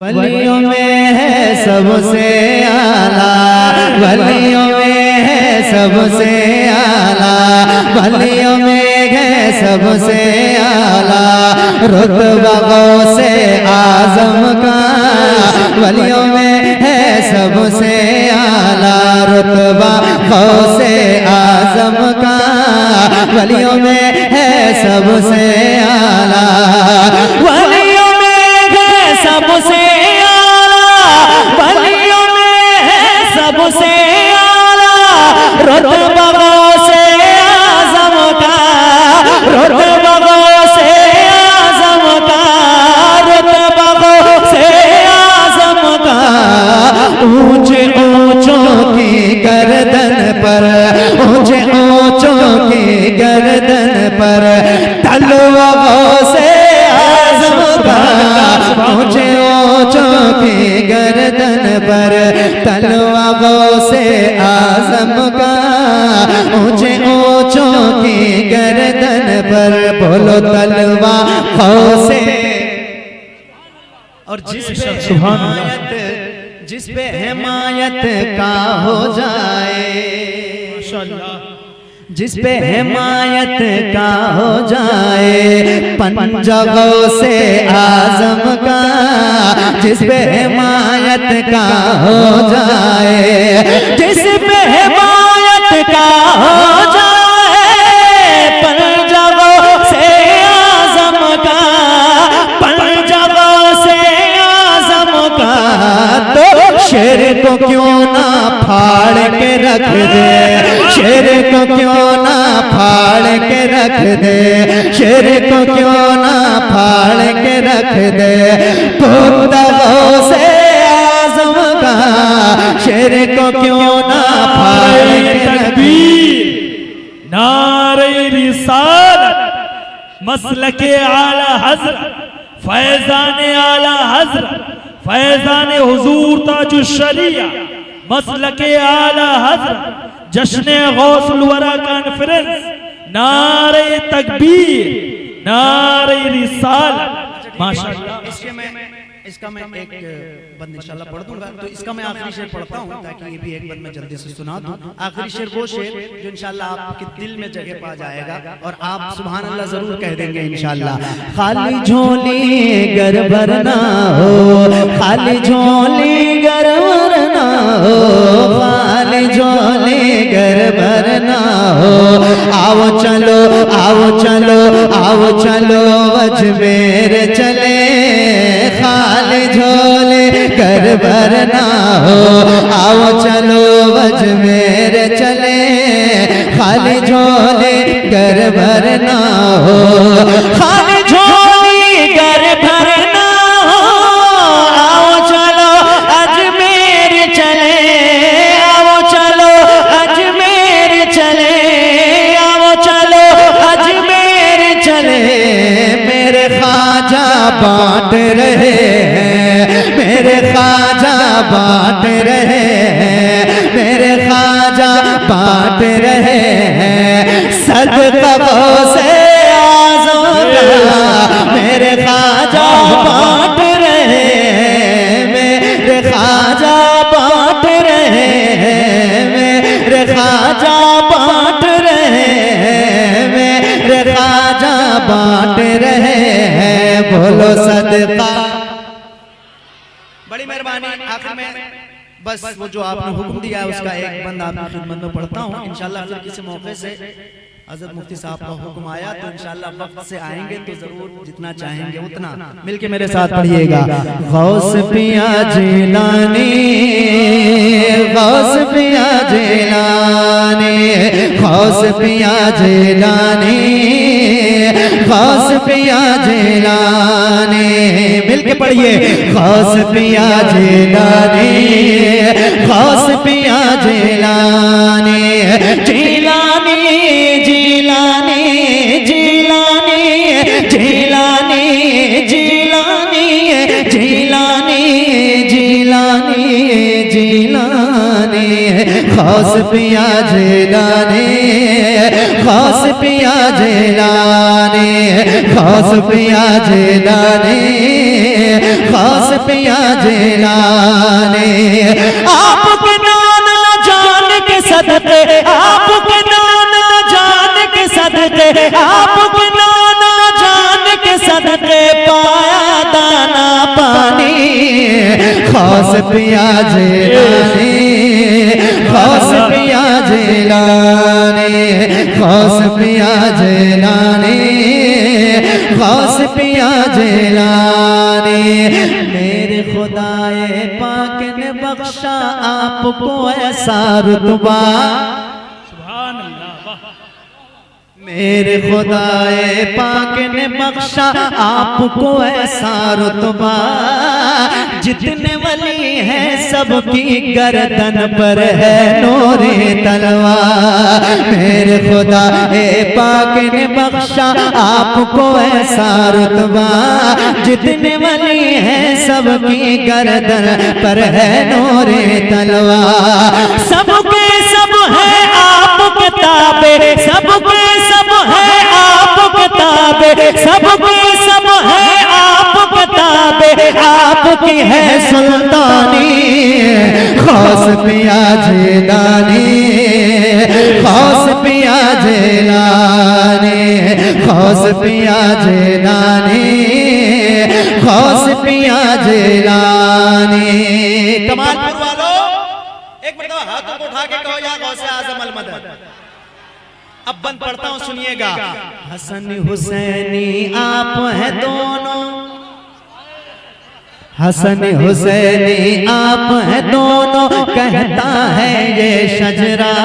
वलियों में है सबसे आला, वलियों में है सबसे आला, वलियों में है सबसे आला रुतबा गौसे आजम का, वलियों में है सबसे आला रुतबा गौसे आजम का, वलियों में है सबसे आला, वलियों में है सबसे वलियों में है सबसे आला रुतबा गौसे आज़म का, रुतबा गौसे आज़म का, रुतबा गौसे आज़म का। ऊंचे ऊंचों की गर्दन पर, ऊंचे ऊंचों की गर्दन पर तलवा गौसे आज़म का, ऊंचे ऊंचों की गर्दन पर तलवा गौसे आज़म का, ऊंचे ऊंचों की गर्दन पर बोलो तलवा गौसे। और जिस पे हिमायत का हो जाए, जिस पे हिमायत का हो जाए पंजा गौसे आज़म का, जिस पे हिमायत का हो जाए, जिस पे हिमायत का हो जाए पंजा गौसे आज़म का, पंजा गौसे आज़म का। तो शेर को क्यों ना फाड़ के रख दे, शेर को क्यों ना फाड़ के रख दे, शेर को क्यों ना फाड़ के रख दे पुख्ता गौसे आज़म का, शेर को क्यों ना फाड़ के रख दे। नारे रिसालत मसलके आला हज़रत फैज़ाने आला हज़रत फैज़ाने हुजूर ताजुश शरिया मसलके आला हज़रत जश्न गौसुल वरा कॉन्फ्रेंस नारे तकबीर नारे रिसालत माशाअल्लाह। इसका मैं एक बंद इंशाल्लाह पढ़ दूंगा, तो इसका मैं आखिरी शेर पढ़ता हूँ ताकि ये भी एक बंद में जल्दी से सुना दूं। आखिरी शेर वो शेर जो इंशाल्लाह आपके दिल में जगह पा जाएगा और आप सुभान अल्लाह जरूर कह देंगे इंशाल्लाह। खाली झोली गर भरना हो, खाली झोली गर भरना हो, खाली झोली गर भरना हो, आओ चलो आओ चलो आओ चलो अजमेर चले, खाली झोले कर भरना हो, आओ चलो अजमेर चले, खाली झोले कर भरना हो, खाली झोली कर भरना हो, आओ चलो अजमेर चले, आओ चलो अजमेर चले, आओ चलो अजमेर चले। मेरे ख्वाजा बांट रहे हैं, मेरे ख्वाजा बांट रहे हैं, मेरे ख्वाजा बांट रहे हैं सदका गौसे आज़म का, मेरे ख्वाजा बांट रहे हैं, मेरे ख्वाजा बांट रहे हैं, मेरे ख्वाजा बांट रहे हैं, मेरे ख्वाजा बांट रहे हैं बोलो सदका। बड़ी मेहरबानी। आखिर में बस वो जो आपने हुक्म दिया है उसका एक बंद आपकी खिदमत में पढ़ता हूँ इंशाल्लाह। फिर किसी मौके से हज़रत मुफ्ती साहब का हुक्म आया तो इंशाल्लाह वक्त से आएंगे तो जरूर जितना चाहेंगे उतना मिलके मेरे साथ पढ़िएगा। गौस पिया जिलानी, गौस पिया जिलानी, गौस पिया जिलानी, गौस पिया जिलानी, मिलके पढ़िए। गौस पिया जिलानी, गौस पिया जिलानी, जिलानी जिलानी जिलानी जिलानी जिलानी जिलानी जिलानी जिलानी, गौस पिया जिलानी, गौस पिया जिलानी, खास पिया जिलानी, खास पिया जिलानी। आपके नाना जान के सदके, आपके नाना जान के सदके, आपके नाना जान के सदके पाया दाना पानी। खास पिया जिलानी, खास पिया जिलानी, खास पिया जिलानी, खास पिया जिलानी। मेरे खुदाए पाक ने बख्शा आपको ऐसा रुतबा, सुभान अल्लाह, वाह। मेरे खुदाए पाक ने बख्शा आपको ऐसा रुतबा, जितने वली हैं सबकी गर्दन पर है नूरे तलवार। मेरे खुदाए पाक ने बख्शा आपको ऐसा रुतबा, जितने वली हैं सबकी गर्दन पर है नूरे तलवार। सबके सब है आप किताबे, सबके सब है आप किताबे, सबके सब है आप किताबे, आपकी है सुल्तानी। खास पिया जिलानी, खास पिया जिलानी, खास पिया जिलानी, खास पिया जिलानी। कमालपुर वालों एक मिनट हाथों को उठा के कहो या गौसे आज़म अल मदद। अब बंद पढ़ता हूं, सुनिएगा। हसन हुसैनी आप हैं दोनों, हसन हुसैनी आप हैं दोनों, कहता है ये शजरा।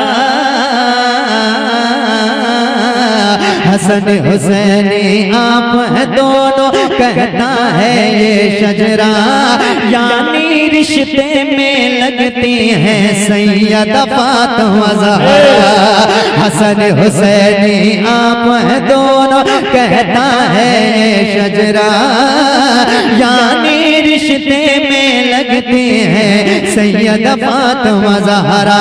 हसन हुसैनी आप हैं दोनों, कहता है ये शजरा। यानी रिश्ते में लगती हैं सैयदा फातिमा ज़हरा। हसन हुसैनी आप हैं दोनों, कहता है ये शजरा। यानी रिश्ते में लगती हैं सैयदा फातिमा ज़हरा।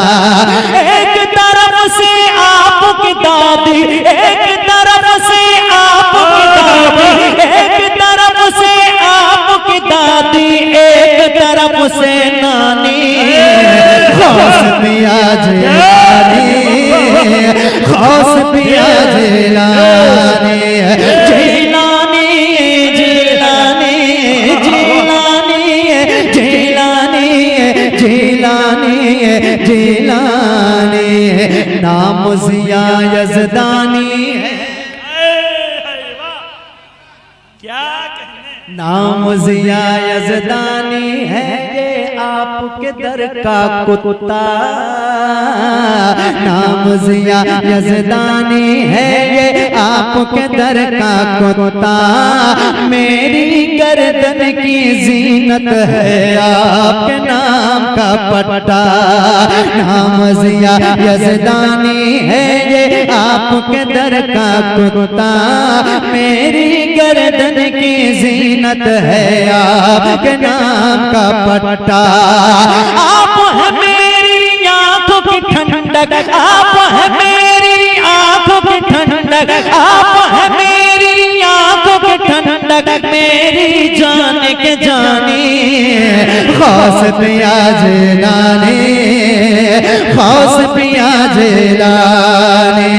एक तरफ से आपकी दादी, एक तरफ से आपकी दादी, एक तरफ से आपकी दादी, एक तरफ से नानी। खास पिया जिलानी, खास पिया जिलानी, जिलानी जिलानी जिलानी जिलानी जिलानी जिलानी। नाम ज़िया यज़दानी है, क्या कहने। नाम ज़िया यज़दानी है ये आपके दर का कुत्ता। नाम ज़िया यज़दानी है ये आपके दर का कुत्ता। मेरी गर्दन की जीनत है आपके नाम का पट्टा। नाम ज़िया यज़दानी है ये आपके दर का कुत्ता। मेरी गर्दन की जीनत है आपके नाम का पट्टा। आप है मेरी आंखों की ठंडक, आप है मेरी आंखों की ठंडक, आप है मेरी आंखों की ठंडक, मेरी जान के जानी। खास पिया जिलानी, खास पिया जिलानी।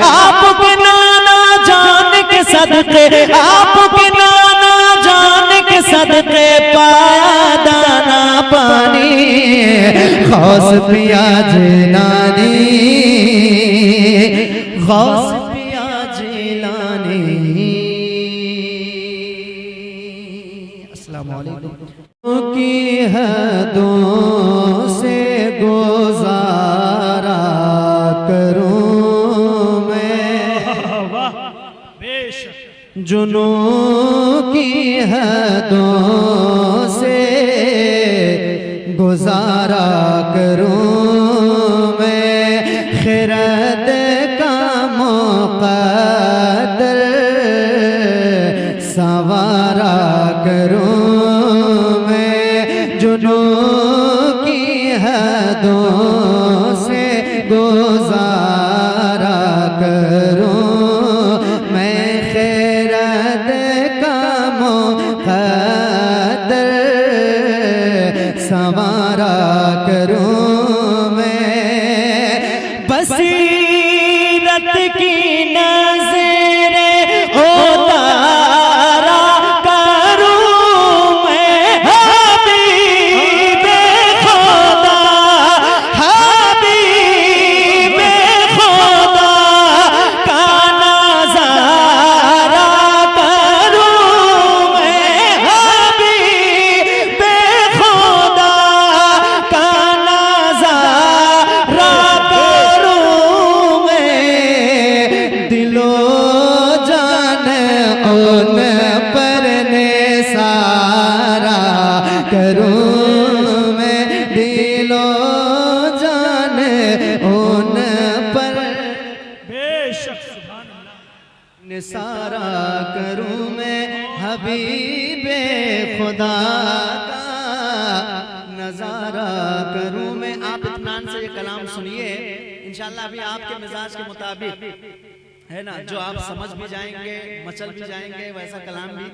आपके नाना जान के सदके, आपके नाना जान के सदके पाया दाना पानी। खास पिया जिलानी, खास पिया जिलानी। अस्सलाम वालेकुम। की हदों से गुजारा करूं मैं, वाह बेशक। जुनून की हदों से गुजारा करूं मैं। खिरद का मुक़द्दर सवारा करूं मैं। जुनून की हदों से गुजारा करूं मैं। संवारा करूं मैं, बसीरत की नज़रें उतारा करूं मैं, हबीबे खुदा, हबीबे खुदा का नज़ारा करूं मैं, हबीबे खुदा का नज़ारा करूं मैं, दिलो जान उन पर निसारा करूं मैं, दिलो जान उन पर बेशक सुभान अल्लाह। निसारा करूं मैं, हबीबे खुदा का नजारा करूं मैं। आप इत्मीनान से ये कलाम सुनिए, इंशाल्लाह अभी आपके मिजाज के मुताबिक है ना, जो आप समझ भी जाएंगे, मचल भी जाएंगे, वैसा कलाम भी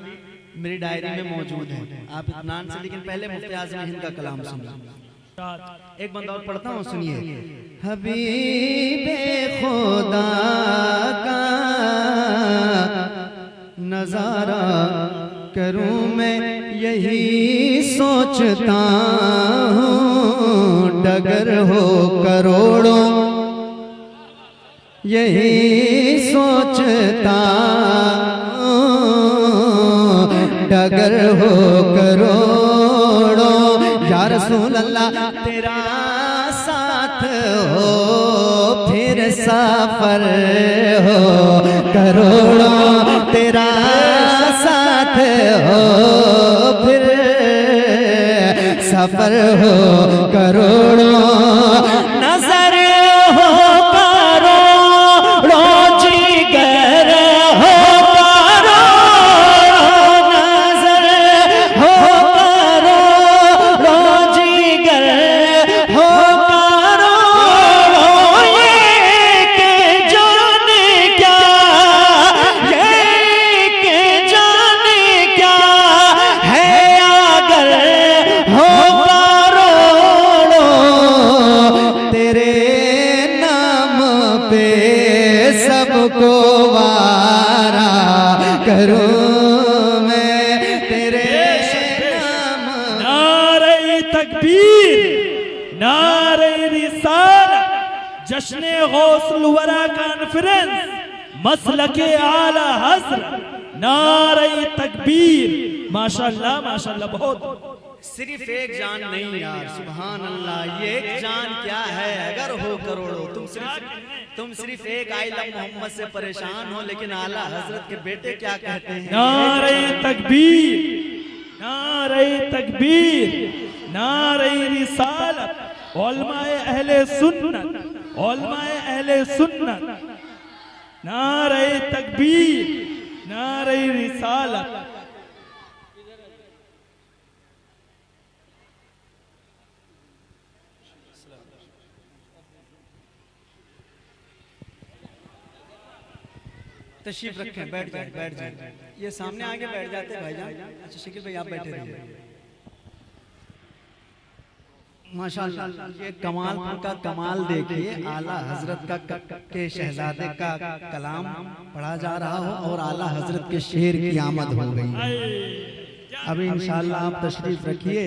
मेरी डायरी में मौजूद है। आप इत्मीनान से, लेकिन पहले मुफ्ती आज़म हिंद का कलाम सुनिए। एक बंदा और पढ़ता हूँ, सुनिए। हबीबे खुदा का नजारा करूं मैं, यही सोचता हूँ, डगर हो करोड़ों, यही सोचता हूँ, डगर हो करोड़ों, या रसूल अल्लाह तेरा साथ हो, फिर सफर हो करोड़ों, तेरा साथ हो, फिर सफर हो करोड़ों, नजर हो करोड़ों, जिगर हो करोड़ों, नजर हो करोड़ों, जिगर हो करोड़ों, ये के जाने क्या, ये के जाने क्या है, अगर हो करोड़ों, तेरे नाम पे सबको वारा करूं मैं, तेरे नाम। नारे तकबीर, नारे रिसालत, जश्न गौसुल वरा कॉन्फ्रेंस, मसलके आला हज़रत, नारे तकबीर। माशाल्लाह माशाल्लाह, बहुत सिर्फ एक जान नहीं यार, सुभान अल्लाह, ये एक जान क्या है अगर हो करोड़ों। तुम सिर्फ एक आइला मोहम्मद से परेशान हो, लेकिन आला हजरत के बेटे क्या कहते हैं? नारे तकबीर, नारे तकबीर, नारे रिसालत, उलमाए अहले सुन्नत, उलमाए अहले सुन्नत, नारे तकबीर, नारे रिसालत। तशरीफ रखें, बैठ जाए, बैठ जाए। ये सामने आगे बैठ जाते भाईजान। अच्छा शकील भाई आप बैठे रहिए। माशाल्लाह, ये कमाल का कमाल देखिए, आला हजरत के शहजादे का कलाम पढ़ा जा रहा हो और आला हजरत के शेर की आमद हो गई। अभी इंशाल्लाह आप तशरीफ रखिए,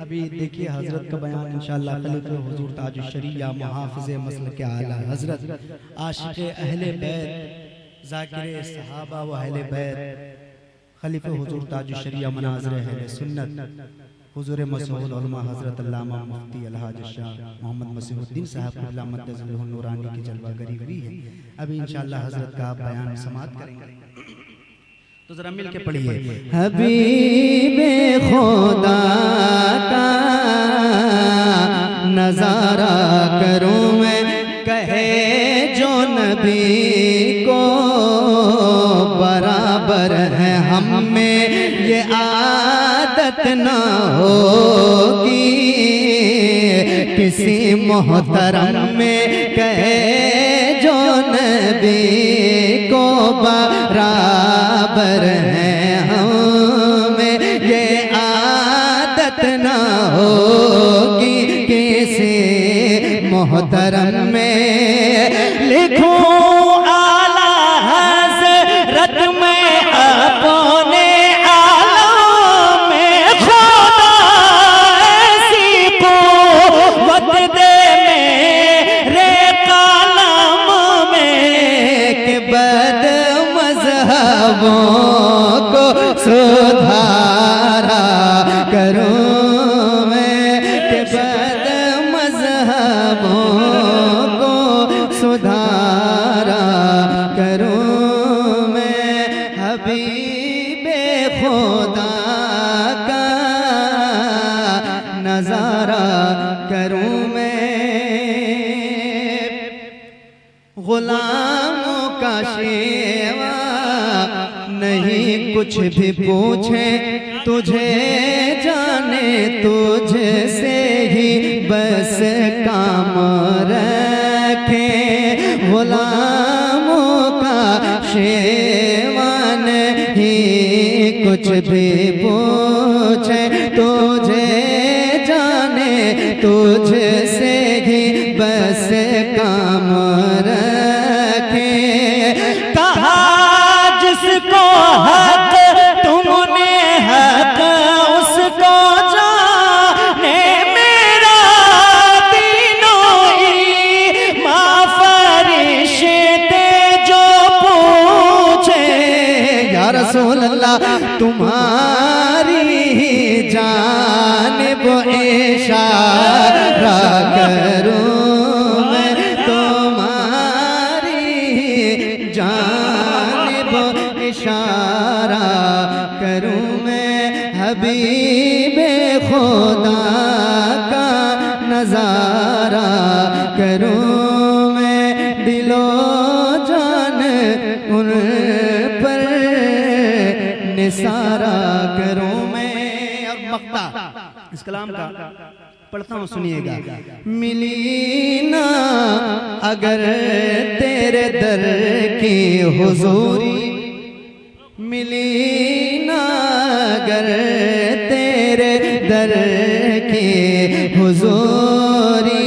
अभी देखिए हजरत का बयान इंशाल्लाह खलीफे हुजूर ताजुश शरीया मुहाफिज़े मसलक आला हजरत आशिक़े अहले बैत ज़ाकिरे सहाबा व अहले बैत खलीफे हुजूर ताजुश शरीया मनाज़िर अहले सुन्नत हुजूर मसऊद उलमा हजरत अल्लामा मुफ्ती अलहाज शाह मोहम्मद मसीहुद्दीन साहब मद्दज़िलहुल नूरानी की जलवागरी हुई है। अभी इंशाल्लाह हजरत का आप बयान समाप्त करेंगे, तो जरा मिल के पढ़िए। हबीबे खुदा का नजारा करूं मैं, कहे जो नबी को बराबर है हम में, ये आदत ना होगी किसी मोहतरम में, कहे जो नबी को बराबर है हमें, ये आदत ना हो मोहतरम में लिखूं आला हज़रत में अपने आलम में खुदा ऐसी क़ुव्वत दे मेरे कलम में कि बद मज़हबों को सुधारा करूं मैं, कि बद मज़हबों को सुधारा करूं मैं, हबीबे खुदा का नज़ारा करूं मैं। गुलामों का शेवा नहीं कुछ भी पूछे, तुझे जाने तुझसे ही बस काम रखे। गुलामों का शेवा नहीं कुछ भी पूछे, तुझे जाने तुझसे ही बस काम रखे। कहा जिसको हक तुमने हक उसको जाने, मेरा तीनों ईमां फरिश्ते जो पूछे, या रसूल अल्लाह तुम्हारी जानिब इशारा करूं मैं, तुम्हारी जानिब इशारा करूं मैं, हबीबे खुदा का नज़ारा करूं मैं, दिलो जान उन पर निसारा करूं मैं। और मक्ता इस कलाम का पढ़ता हूँ, सुनिएगा। मिली ना अगर तेरे दर की हुजूरी, मिली ना अगर तेरे दर की हुजूरी,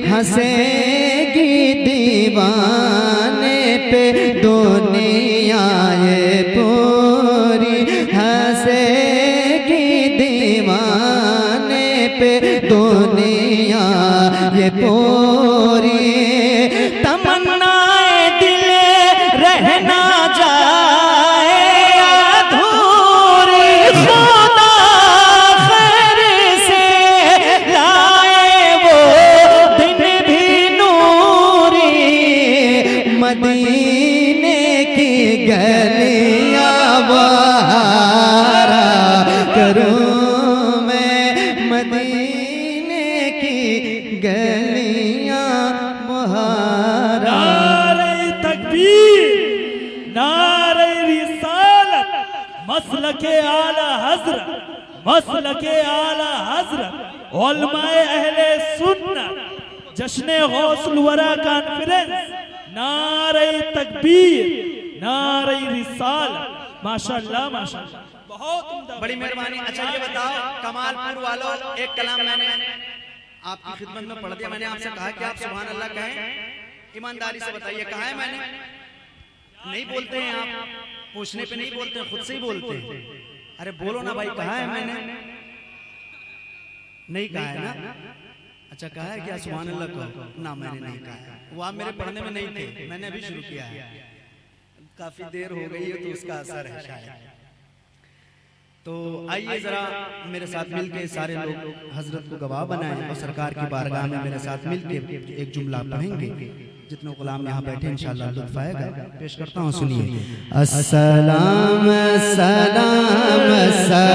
हंसेगी दीवाने पे दुनिया ये पूरी, हंसेगी दीवाने पे दुनिया ये पूरी। तमन्नाए दिल रहना जाए अधूरी, खुदा खैर से लाए वो दिन भी नूरी, मदीने की गलियां बहारा करूं मैं, मदीने की गलियां बहारा। नारे तकबीर, नारे रिसालत, मसलके आला हजरत, मसलके आला हजरत, उलमाए अहले सुन्नत, जश्न गौसुल वरा कॉन्फ्रेंस, नारे तकबीर, नारे रिसालत। माशाअल्लाह माशाअल्लाह, बहुत उम्दा, बड़ी मेहरबानी। अच्छा ये बताओ कमालपुर वालों, एक कलाम मैंने आपकी खिदमत में पढ़ दिया। मैंने आपसे कहा कि आप सुभान अल्लाह कहें, ईमानदारी से बताइए कहा है मैंने? नहीं बोलते हैं आप, पूछने पे नहीं बोलते हैं, खुद से ही बोलते हैं। अरे बोलो ना भाई, कहा है मैंने? नहीं कहा है ना? अच्छा कहा है क्या सुभान अल्लाह को? ना मैंने नहीं कहा है, वो आप मेरे पढ़ने में नहीं थे, मैंने अभी शुरू किया है, काफी देर हो गई है तो उसका असर है शायद। तो आइए जरा मेरे साथ मिलके सारे लोग हजरत को गवाह बनाएं और सरकार की बारगाह में मेरे साथ मिलके एक जुमला पढ़ेंगे। जितने गुलाम यहाँ बैठे इंशाअल्लाह लुत्फ आएगा। पेश करता हूँ, सुनिए। अस्सलाम सलाम सलाम।